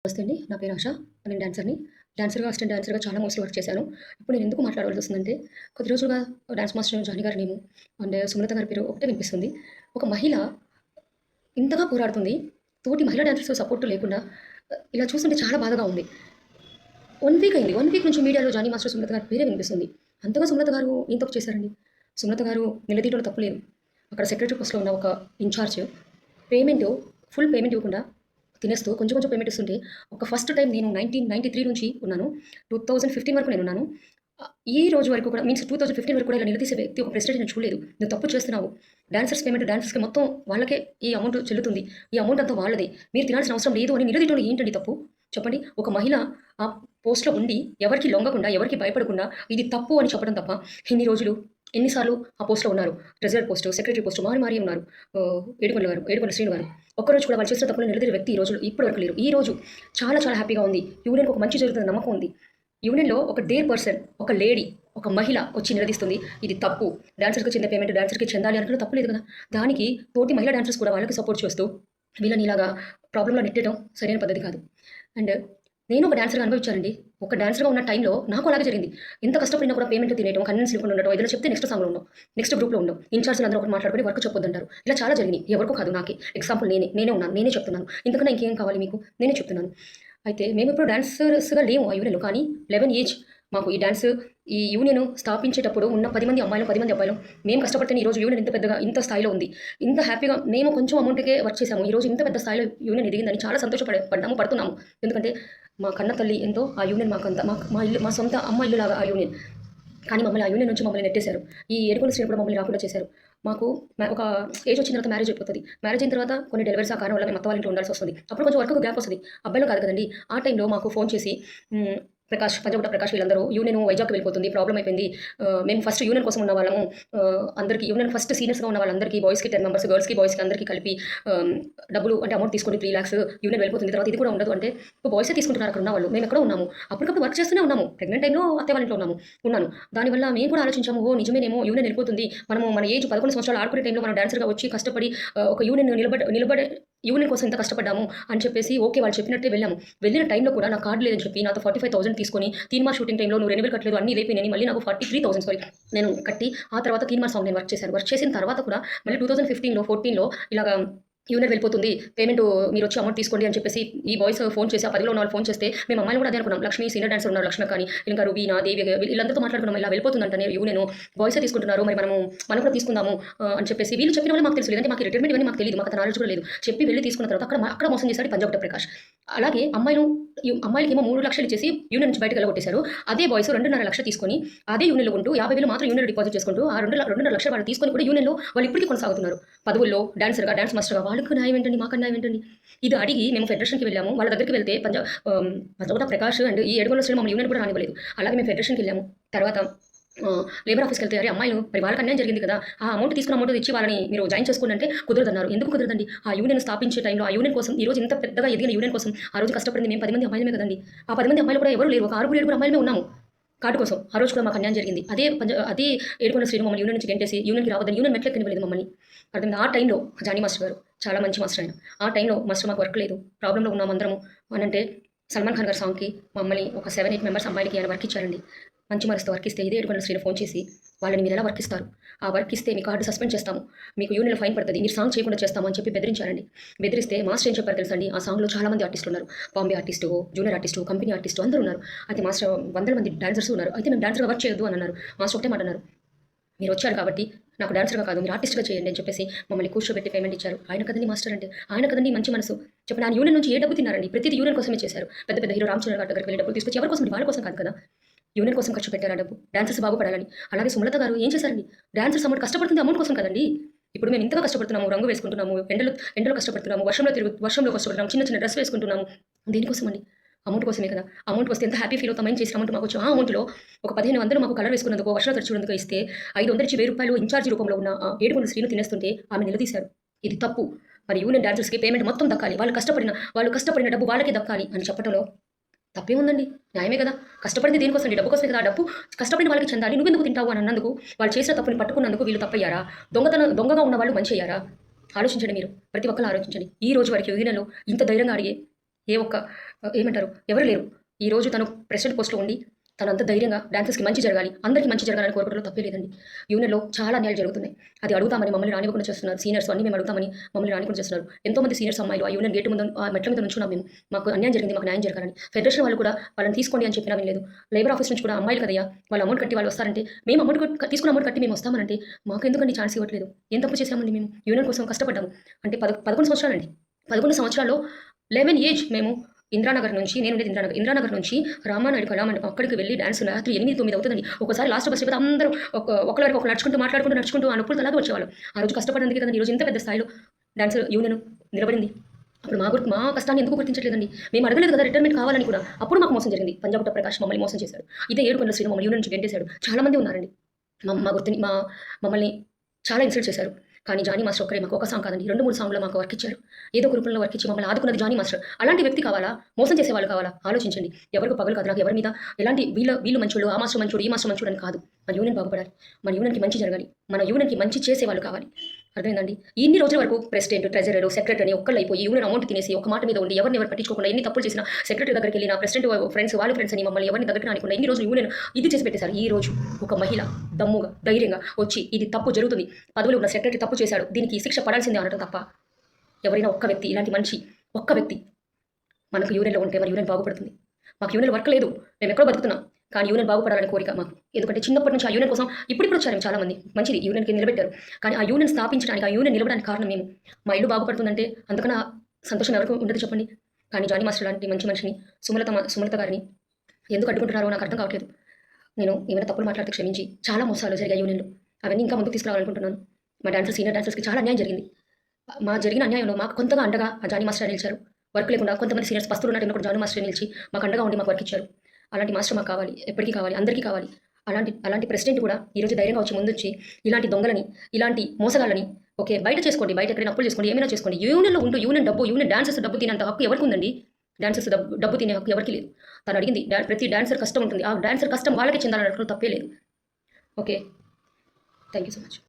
నమస్తే అండి. నా పేరు ఆష. నేను డాన్సర్‌ని. అసిస్టెంట్ డాన్సర్‌గా చాలా మోస్ట్‌లీ వర్క్ చేశాను. ఇప్పుడు నేను ఎందుకు మాట్లాడవలసి వస్తుందంటే, కొద్ది రోజులుగా డాన్స్ మాస్టర్ జానీ గారి నేము అండ్ సుమలత గారి పేరు ఒకటే వినిపిస్తుంది. ఒక మహిళ ఇంతగా పోరాడుతుంది. తోటి మహిళా డాన్సర్స్ సపోర్ట్ లేకుండా ఇలా చూస్తుంటే చాలా బాధగా ఉంది. 1 వీక్ అయింది. 1 వీక్ నుంచి మీడియాలో జానీ మాస్టర్ సుమలత గారి పేరే వినిపిస్తుంది. అంతగా సుమలత గారు ఏం తప్పు చేశారండి? సుమలత గారు నిలదీయడంలో తప్పు లేదు. అక్కడ సెక్రటరీ పోస్ట్‌లో ఉన్న ఒక ఇన్‌చార్జ్ పేమెంట్ ఫుల్ పేమెంట్ ఇవ్వకుండా తినేస్తూ కొంచెం కొంచెం పేమెంట్ ఇస్తుంటే ఒక ఫస్ట్ టైం నేను 1993 నుంచి ఉన్నాను. 2015 వరకు నేనున్నాను. ఈ రోజు వరకు కూడా మీన్స్ 2015 వరకు కూడా ఇలా నిలదీసే వ్యక్తి ఒక ప్రెసిడెంట్ నేను చూడలేదు. నువ్వు తప్పు చేస్తున్నావు. డాన్సర్స్ పేమెంట్ డాన్సర్స్‌కి మొత్తం వాళ్ళకే ఈ అమౌంట్ చెల్లుతుంది. ఈ అమౌంట్ అంతా వాళ్ళదే. మీరు తినాల్సిన అవసరం లేదు అని నిలదీయడంలో ఏంటండి తప్పు? చెప్పండి. ఒక మహిళ ఆ పోస్ట్‌లో ఉండి ఎవరికీ లొంగకుండా, ఎవరికీ భయపడకుండా ఇది తప్పు అని చెప్పడం తప్ప ఇన్ని రోజులు ఎన్ని సార్లు ఆ పోస్ట్‌లో ఉన్నారు. ట్రెజరర్ పోస్ట్, సెక్రటరీ పోస్ట్ మారి మారి ఉన్నారు. ఏడుకొండల శ్రీను గారు. ఒక్కరోజు కూడా వాళ్ళు చేసిన తప్పులను నిలదీసే వ్యక్తి ఈ రోజుల్లో ఇప్పటి వరకు లేరు. ఈ రోజు చాలా చాలా హ్యాపీగా ఉంది. యూనియన్‌కి ఒక మంచి జరుగుతుందని నమ్మకం ఉంది. యూనియన్‌లో ఒక డేర్ పర్సన్, ఒక లేడీ, ఒక మహిళ వచ్చి నిలదీస్తుంది. ఇది తప్పు. డాన్సర్స్‌కి చెందే పేమెంట్ డాన్సర్‌కి చెందాలి అనుకున్న తప్పు లేదు కదా! దానికి తోటి మహిళా డాన్సర్స్ కూడా వాళ్ళకి సపోర్ట్ చేస్తూ వీళ్ళని ఇలాగా ప్రాబ్లమ్‌లో నెట్టడం సరైన పద్ధతి కాదు. అండ్ నేను ఒక డాన్సర్‌గా అనుభవించానండి. ఒక డాన్సర్‌గా ఉన్న టైంలో నాకు అలాగే జరిగింది. ఎంత కష్టపడినా కూడా పేమెంట్ తినేయడం, కన్విన్స్ లేకుండా ఉండడం, ఏదైనా చెప్తే నెక్స్ట్ సాంగ్‌లో ఉండవు. నెక్స్ట్ గ్రూప్‌లో ఉండవు. ఇన్‌చార్జ్‌లు అందరూ ఒకటి మాట్లాడుకొని వర్క్ చెప్పొద్దంటారు. ఇలా చాలా జరిగినాయి. ఎవరికో కాదు నాకే. ఎగ్జాంపుల్ నేనే ఉన్నాను. నేనే చెప్తున్నాను. ఇంతకన్నా ఇంకేం కావాలి మీకు? నేనే చెప్తున్నాను. అయితే మేమిప్పుడు డాన్సర్స్‌గా లేము ఆ యూనియన్‌లో. కానీ 11 ఏజ్ మాకు ఈ యూనియన్ స్థాపించేటప్పుడు ఉన్న 10 మంది అమ్మాయిలు, 10 మంది అబ్బాయిలు మేము కష్టపడితేనే ఈరోజు యూనియన్ ఇంత పెద్దగా, ఇంత స్థాయిలో ఉంది. ఇంత హ్యాపీగా మేము కొంచెం అమౌంట్‌కే వర్క్ చేశాము. ఈరోజు ఇంత పెద్ద స్థాయిలో యూనియన్ ఎదిగిందని చాలా పడుతున్నాము. ఎందుకంటే మా కన్న తల్లి ఎంతో ఆ యూనియన్ మాకంత మా ఇల్లు, మా సొంత అమ్మ ఇల్లులాగా ఆ యూనియన్. కానీ మమ్మల్ని ఆ యూనియన్ నుంచి నెట్టేశారు. ఈ ఏడుకొండ శ్రీను కూడా మమ్మల్ని రాకుండా చేశారు. మాకు ఒక ఏజ్ వచ్చిన తర్వాత మ్యారేజ్ అయిపోతుంది. మ్యారేజ్ అయిన తర్వాత కొన్ని డెలివరీస్ ఆ కారణం వల్ల మేము అత్త వాళ్ళ ఇంట్లో ఉండాల్సి వస్తుంది. అప్పుడు కొంచెం వర్క్‌కు గ్యాప్ వస్తది. అబ్బాయిలు కాదు కదండీ! ఆ టైంలో మాకు ఫోన్ చేసి పంజాగుట్ట ప్రకాష్ వీళ్ళందరూ యూనియన్ వైజాగ్‌కి వెళ్ళిపోతుంది. ప్రాబ్లమ్ అయిపోయింది. మేము ఫస్ట్ యూనియన్ కోసం ఉన్న వాళ్ళము. అందరికీ యూనియన్ ఫస్ట్ సీనియర్స్‌గా ఉన్న వాళ్ళందరికీ బాయ్స్‌కి 10 మెంబర్స్, గర్ల్స్‌కి, బాయ్స్‌కి అందరికీ కలిపి డబ్బులు అంటే అమౌంట్ తీసుకొని 3 లాక్స్ యూనియన్ వెళ్ళిపోతుంది. తర్వాత ఇది కూడా ఉండదు అంటే బాయ్సే తీసుకుంటున్నారు అక్కడ ఉన్నవాళ్ళు. మేము ఎక్కడో ఉన్నాము. అప్పటికప్పుడు వర్క్ చేస్తూనే ఉన్నాము. ప్రెగ్నెంట్ టైంలో అత్తయ్య వాళ్ళ ఇంట్లో ఉన్నాను. దానివల్ల మేము కూడా ఆలోచించాము. ఓహ్! నిజమేనేమో యూనియన్ వెళ్ళిపోతుంది. మన ఏజ్ 11 సంవత్సరాలు ఆడుకునే టైంలో మనం డాన్సర్‌గా వచ్చి కష్టపడి ఒక యూనియన్ నిలబడే యూనియన్ కోసం ఎంత కష్టపడ్డాము అని చెప్పేసి ఓకే వాళ్ళు చెప్పినట్టే వెళ్ళాము. వెళ్ళిన టైంలో కూడా నాకు కార్డ్ లేదని చెప్పి నాతో 45,000 తీసుకొని తీన్మార్ షూటింగ్ టైంలో నువ్వు రెన్యువల్ కట్టలేదు అన్నీ ఇదైపోయినాయి. మళ్ళీ నాకు 43,000 నేను కట్టి ఆ తర్వాత తీన్మార్ సాంగ్ నేను వర్క్ చేశాను. వర్క్ చేసిన తర్వాత కూడా మళ్ళీ 2015లో 14లో ఇలాగా యూనియన్ వెళ్ళిపోతుంది. పేమెంట్ మీరు వచ్చి అమౌంట్ తీసుకోండి అని చెప్పేసి ఈ బాయ్స్ ఫోన్ చేసి ఆ 10లో ఉన్న వాళ్ళు ఫోన్ చేస్తే మేము అమ్మాయిలు కూడా అదే అనుకున్నాం. లక్ష్మి సీనియర్ డాన్సర్ ఉన్నారు లక్ష్మి కానీ ఇంకా రుబీనా, దేవి వీళ్ళందరితో మాట్లాడుకున్నాం. ఇలా వెళ్ళిపోతుందంటనే యూనియన్ బాయ్సే తీసుకుంటున్నారు. మరి మనం కూడా తీసుకుందాము అని చెప్పేసి వీళ్ళు చెప్పిన వాళ్ళు మాకు తెలుసు. లేదంటే మాకు రిటైర్మెంట్ ఇవన్నీ మాకు తెలియదు. మాకు నాలెడ్జ్ కూడా లేదు. చెప్పి వెళ్ళి తీసుకున్న తర్వాత అక్కడ మోసం చేశాడు పంజాగుట్ట ప్రకాష్. అలాగే అమ్మాయిలకేమో 3 లక్షలు ఇచ్చేసి యూనియన్ నుంచి బయటకు వెళ్ళగొట్టేశారు. అదే బాయ్స్ 2.5 లక్షలు తీసుకొని అదే యూనియన్లో ఉంటూ 50,000 మాత్రం యూనియన్ డిపాజిట్ చేసుకుంటూ ఆ 2.5 లక్షలు వాళ్ళు తీసుకొని కూడా యూనియన్లో వాళ్ళు ఇప్పటికీ కొనసాగుతున్నారు. పదవుల్లో డాన్సర్‌గా, డాన్స్ మాస్టర్‌గా. వాళ్ళకి న్యాయం ఏంటండి? మాకు న్యాయం ఏంటండి? ఇది అడిగి మేము ఫెడరేషన్‌కి వెళ్ళాము. వాళ్ళ దగ్గరికి వెళ్తే పంజాగుట్ట ప్రకాష్ అండ్ ఈ ఏడుకొండల శ్రీను మమ్మల్ని యూనియన్ కూడా రానివ్వలేదు. అలాగే మేము ఫెడరేషన్‌కి వెళ్ళాము. తర్వాత లేబర్ ఆఫీస్‌కి వెళ్తే అరే అమ్మాయిలు మరి వాళ్ళకి అన్యాయం జరిగింది కదా! ఆ అమౌంట్ తీసుకున్న అమౌంట్ ఇచ్చి వాళ్ళని మీరు జాయిన్ చేసుకోండి అంటే కుదరదన్నారు. ఎందుకు కుదరదండి? ఆ యూనియన్ స్థాపించే టైంలో ఆ యూనియన్ కోసం ఈరోజు ఇంత పెద్దగా ఎదిగిన యూనియన్ కోసం ఆ రోజు కష్టపడింది మేము 10 మంది అమ్మాయిలమే కదండీ! ఆ 10 మంది అమ్మాయిలు కూడా ఎవరు లేరు. ఒక 6, 7 అమ్మాయిలమే ఉన్నాము. కార్డ్ కోసం. ఆ రోజు కూడా మాకు అన్యాయం జరిగింది. అదే ఏడుకొండల శ్రీను మమ్మల్ని యూనియన్ నుంచి గెంటేసి యూనియన్‌కి రావద్దని యూనియన్ మెట్లెక్కనివ్వలేదు మమ్మల్ని. అర్థమైందా? ఆ టైంలో జానీ మాస్టర్ గారు చాలా మంచి మాస్టర్ ఆయన. ఆ టైంలో మాస్టర్ మాకు వర్క్ లేదు. ప్రాబ్లమ్‌లో ఉన్నాం అందరము అనంటే సల్మాన్ ఖాన్ గారి సాంగ్‌కి మమ్మల్ని ఒక 7, 8 మెంబర్స్ అమ్మాయిలకి ఆయన వర్క్ ఇచ్చారండి. మంచి మనసుతో వర్క్ ఇస్తే ఇదే ఏడుకొండల శ్రీను ఫోన్ చేసి వాళ్ళని మీరు ఎలా వర్క్ ఇస్తారు? ఆ వర్క్ ఇస్తే మీ కార్డు సస్పెండ్ చేస్తాము. మీకు యూనియన్‌లో ఫైన్ పడుతుంది. మీరు సాంగ్ చేయకుండా చేస్తాము అని చెప్పి బెదిరించారండి. బెదిరిస్తే మాస్టర్ ఏం చెప్పారు తెలుసండి? ఆ సాంగ్‌లో చాలా మంది ఆర్టిస్టులు ఉన్నారు. Bombay artist, junior artist, company artist అందరూ ఉన్నారు. అయితే మాస్టర్ వందల మంది డాన్సర్స్ ఉన్నారు. అయితే మేము డాన్సర్‌గా వర్క్ చేయొద్దు అని అన్నారు. మాస్టర్ ఒకటే మాట అన్నారు. మీరు వచ్చారు కాబట్టి నాకు డాన్సర్‌గా కాదు మీరు ఆర్టిస్ట్‌గా చేయండి అని చెప్పేసి మమ్మల్ని కూర్చోబెట్టి పేమెంట్ ఇచ్చారు. ఆయన కదండీ మాస్టర్ అంటే. ఆయన కదండీ మంచి మనసు. చెప్పండి ఆయన యూనియన్ నుంచి ఏ డబ్బు తిన్నారండి? ప్రతిది యూనియన్ కోసమే చేశారు. పెద్ద పెద్ద హీరో రామ్ చరణ్ గారి దగ్గరికి వెళ్లి డబ్బులు తీసుకొచ్చి ఎవరి కోసం? వాళ్ళ కోసం కాదు కదా! యూనియన్ కోసం ఖర్చు పెట్టారు ఆ డబ్బు. డాన్సర్స్ బాగుపడాలని. అలాగే సుమలత గారు ఏం చేశారండి? డాన్సర్స్ అమౌంట్ కష్టపడుతుంది అమౌంట్ కోసం కదండీ! ఇప్పుడు మేము ఇంతగా కష్టపడుతున్నాము. రంగు వేసుకుంటున్నాము. ఎండలో కష్టపడుతున్నాము. వర్షంలో కష్టపడుతున్నాము. చిన్న చిన్న డ్రెస్ వేసుకుంటున్నాము. దేనికోసం అండి? అమౌంట్ కోసమే కదా! అమౌంట్ వస్తే ఎంత హ్యాపీ ఫీల్ అవుతాం. మేము చేసిన అమౌంట్ మాకొచ్చు. ఆ అమౌంట్‌లో ఒక 1500 మాకు కలర్ వేసుకున్నందుకో, వర్షంలో తడిచినందుకో ఇస్తే 500 ఇచ్చి రూ. 1000 ఇన్‌చార్జ్ రూపంలో ఉన్న ఏడుకొండల శ్రీను తినేస్తుంటే ఆమె నిలదీశారు. ఇది తప్పు. మరి యూనియన్ డాన్సర్స్‌కి పేమెంట్ మొత్తం దక్కాలి. వాళ్ళు కష్టపడిన డబ్బు వాళ్ళకే దక్కాలి అని చెప్పడంలో తప్పేముందండి? న్యాయమే కదా! కష్టపడింది దేనికోసం అండి? డబ్బు కోసమే కదా! ఆ డబ్బు కష్టపడిన వాళ్ళకి చెందాలి. నువ్వెందుకు తింటావు అని అన్నందుకు, వాళ్ళు చేసిన తప్పుని పట్టుకున్నందుకు వీళ్ళు తప్పయ్యారా? దొంగగా ఉన్నవాళ్ళు మంచయ్యారా? ఆలోచించండి మీరు. ప్రతి ఒక్కళ్ళు ఆలోచించండి. ఈ రోజు వరకు యూనియన్‌లో ఇంత ధైర్యంగా అడిగే ఏ ఒక్క ఏమంటారు ఎవరు లేరు. ఈరోజు తను ప్రెసిడెంట్ పోస్ట్‌లో ఉండి తనంత ధైర్యంగా డాన్సర్స్‌కి మంచి జరగాలి, అందరికీ మంచి జరగాలని కోరుకోవడంలో తప్పే లేదండి. యూనియన్‌లో చాలా అన్యాయాలు జరుగుతున్నాయి. అది అడుగుతామని మమ్మల్ని రానివ్వకుండా చేస్తున్నారు. సీనియర్స్ అన్నీ మేము అడుగుతామని మమ్మల్ని రానివ్వకుండా చేస్తున్నారు. ఎంతోమంది సీనియర్స్ అమ్మాయిలు ఆ యూనియన్ గేట్ ముందు ఆ మెట్ల మీద నుంచున్నాం మేము. మాకు అన్యాయం జరిగింది, మాకు న్యాయం జరగాలని. ఫెడరేషన్ వాళ్ళు కూడా వాళ్ళని తీసుకోండి అని చెప్పినా వినలేదు. లేబర్ ఆఫీస్ నుంచి కూడా అమ్మాయిలు కదయ్యా, వాళ్ళు అమౌంట్ కట్టి వాళ్ళు వస్తారంటే మేము తీసుకున్న అమౌంట్ కట్టి మేము వస్తామనంటే మాకు ఎందుకండి ఛాన్స్ ఇవ్వట్లేదు? ఏం తప్పు చేశామండి మేము? యూనియన్ కోసం కష్టపడ్డాము. అంటే 11 సంవత్సరాలండి. 11 సంవత్సరాల్లో 11 ఏజ్ మేము ఇంద్రానగర్ నుంచి, నేను ఉండేది ఇంద్రానగర్ నుంచి రామానాయుడు కళామండపం అక్కడికి వెళ్ళి డాన్స్ రాత్రి 8, 9 అవుతుందండి. ఒకసారి లాస్ట్ బస్ అయిపోతే అందరూ ఒకరి వరకు ఒకరు నడుచుకుంటూ ఆ నొప్పులతో అలాగే వచ్చేవాళ్ళు. ఆ రోజు కష్టపడినందుకే కదండి ఈరోజు ఇంత పెద్ద స్థాయిలో డాన్స్ యూనియన్ నిలబడింది. అప్పుడు మా కష్టాన్ని ఎందుకు గుర్తించట్లేదండి? మేము అడగలేదు కదా రిటైర్మెంట్ కావాలని కూడా. అప్పుడు మాకు మోసం జరిగింది. పంజాగుట్ట ప్రకాష్ మమ్మల్ని మోసం చేశాడు. ఇదే ఏడుకొండల శ్రీను మమ్మల్ని యూనియన్ నుంచి గెంటేశాడు. చాలా మంది ఉన్నారండి. మమ్మల్ని చాలా ఇన్సల్ట్ చేశారు. కానీ జానీ మాస్టర్ ఒక్కరే మాకు ఒక సాంగ్ కాదండి, 2, 3 సాంగ్‌లో మాకు వర్క్ ఇచ్చారు. ఏదో ఒక రూపంలో వర్క్ ఇచ్చి మమ్మల్ని ఆదుకున్నది జానీ మాస్టర్. అలాంటి వ్యక్తి కావాలా? మోసం చేసేవాళ్ళు కావాలా? ఆలోచించండి. ఎవరికి పగలు కాదు. నాకు ఎవరి మీద ఎలాంటి వీళ్ళు మంచోళ్ళు, ఆ మాస్టర్ మంచోడు, ఈ మాస్టర్ మంచోడు అని కాదు. మన యూనియన్ బాగుపడాలి. మన యూనియన్‌కి మంచి జరగాలి. మన యూనియన్‌కి మంచి చేసేవాళ్ళు కావాలి. అర్థమైందండి? ఇన్ని రోజుల వరకు ప్రెసిడెంట్, ట్రెజరర్, సెక్రటరీ అని ఒక్కళ్ళైపోయి యూనియన్ అమౌంట్ తినేసి ఒక మాట మీద ఉండి ఎవరు పట్టించుకోకుండా ఎన్ని తప్పులు చేసినా సెక్రటరీ దగ్గరికి వెళ్ళిన ప్రెసిడెంట్ ఫ్రెండ్స్ వాళ్ళ ఫ్రెండ్స్ అని మమ్మల్ని ఎవరిని దగ్గరికి రానికుండా ఇన్ని రోజులు యూనియన్ ఇది చేసి పెట్టేశారు. ఈ రోజు ఒక మహిళ దమ్ముగా ధైర్యంగా వచ్చి ఇది తప్పు జరుగుతుంది, పదవిలో ఉన్న సెక్రటరీ తప్పు చేశాడు, దీనికి శిక్ష పడాల్సిందే అనడం తప్ప ఎవరైనా ఒక్క వ్యక్తి, ఇలాంటి మనిషి ఒక్క వ్యక్తి మనకు యూనియన్లో ఉంటే మన యూనియన్ బాగుపడుతుంది. మాకు యూనియన్ వర్క్ లేదు, మేము ఎక్కడో బతుకుతున్నాం, కానీ యూనియన్ బాగుపడాలని కోరిక మాకు. ఎందుకంటే చిన్నప్పటి నుంచి ఆ యూనియన్ కోసం ఇప్పుడు వచ్చారు చాలా మంది, మంచిది యూనియన్కి నిలబెట్టారు. కానీ ఆ యూనియన్ స్థాపించడానికి, ఆ యూనియన్ నిలబడడానికి కారణం మేము. మా ఇల్లు బాగుపడుతుందంటే అంతకన్నా సంతోషం ఎవరికి ఉండదు చెప్పండి. కానీ జానీ మాస్టర్ లాంటి మంచి మనిషిని, సుమలత గారిని ఎందుకు అడ్డుకుంటున్నారో నాకు అర్థం కావట్లేదు. నేను ఏమైనా తప్పులు మాట్లాడితే క్షమించి, చాలా మోసాలు జరిగాయి యూనియన్లో, అవన్నీ ఇంకా ముందుకు తీసుకురావాలనుకుంటున్నాను. మా సీనియర్ డాన్సర్స్కి చాలా అన్యాయం జరిగింది. మా జరిగిన అన్యాయంలో మాకు కొంతగా అండగా ఆ జానీ మాస్టర్ నిలిచారు. వర్క్ లేకుండా కొంతమంది సీనియర్స్ పస్తులు ఉన్నట్టు కూడా జానీ మాస్టర్ నిలిచి మాకు అండగా ఉండి మాకు వర్క్ ఇచ్చారు. అలాంటి మాస్టర్ మాకు కావాలి, ఎప్పటికీ కావాలి, అందరికీ కావాలి. అలాంటి ప్రెసిడెంట్ కూడా ఈరోజు ధైర్యంగా వచ్చి ముందుంచి ఇలాంటి దొంగలని, ఇలాంటి మోసగాళ్ళని ఓకే బయట చేసుకోండి, బయట ఎక్కడైనా అప్పులు చేసుకోండి, ఏమైనా చేసుకోండి. యూనియన్లో ఉంటూ యూనియన్ డాన్సర్స్ డబ్బు తినేంత హక్కు ఎవరికి ఉందండి? డాన్సర్స్ డబ్బు తినే హక్కు ఎవరికి లేదు. తను అడిగింది ప్రతి డాన్సర్ కష్టం ఉంటుంది, ఆ డాన్సర్ కష్టం వాళ్ళకే చెందాలని అడగడం తప్పే లేదు. Okay, thank you so much.